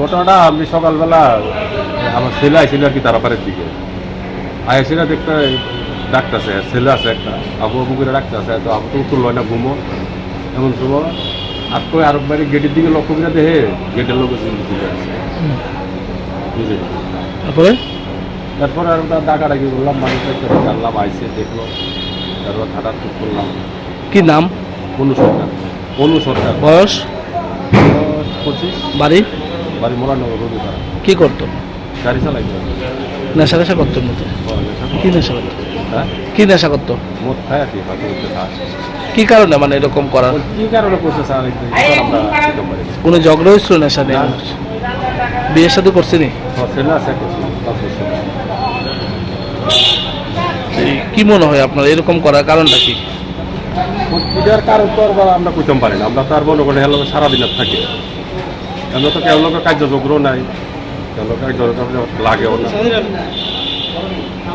ঘটনাটা আমি সকালবেলা আমার ছেলে আইছিল আর কি তারাপাড়ের দিকে আইসিরা দেখতে ডাকতেছে ছেলে আছে একটা আবু আবু করে ডাকতেছে তো আবু তো তুললো না ঘুমো এমন সময় আর তো আরো বাড়ি গেটের দিকে লক্ষ্য করে দেখে গেটের লোক বুঝে তারপরে তারপরে আর ওটা ডাকাডাকি করলাম মানুষের জানলাম আইসে দেখলো তারপর খাটার টুক করলাম। কি নাম? অনু সরকার বয়স? 25 বাড়ি? বাড়ি মোরানগর রবিপাড়া। কি করতো? গাড়ি চালাই নেশা করতো মতো? কি নেশা করতো? হ্যাঁ কি নেশা করতো? মদ খায় আর কি হয়তো খায়। কি কারণে মানে এরকম করার? কি কারণে করছে স্যার আমরা বুঝতে পারি না। কোনো ঝগড়া হয়েছিল নেশা নিয়ে? বিয়ের সাথে করছিনি? ছেলে আছে একটা ছেলে, 5 বছর। কি মনে হয় আপনার এরকম করার কারণটা কি? এটার কারণ তো আর আমরা কইতে পারি না। আমরা তো আর মনে করি হলো সারাদিন আর থাকি আমরা তো কেউ লোকের কার্যযোগ্য নাই, কেউ লোকের লাগেও না।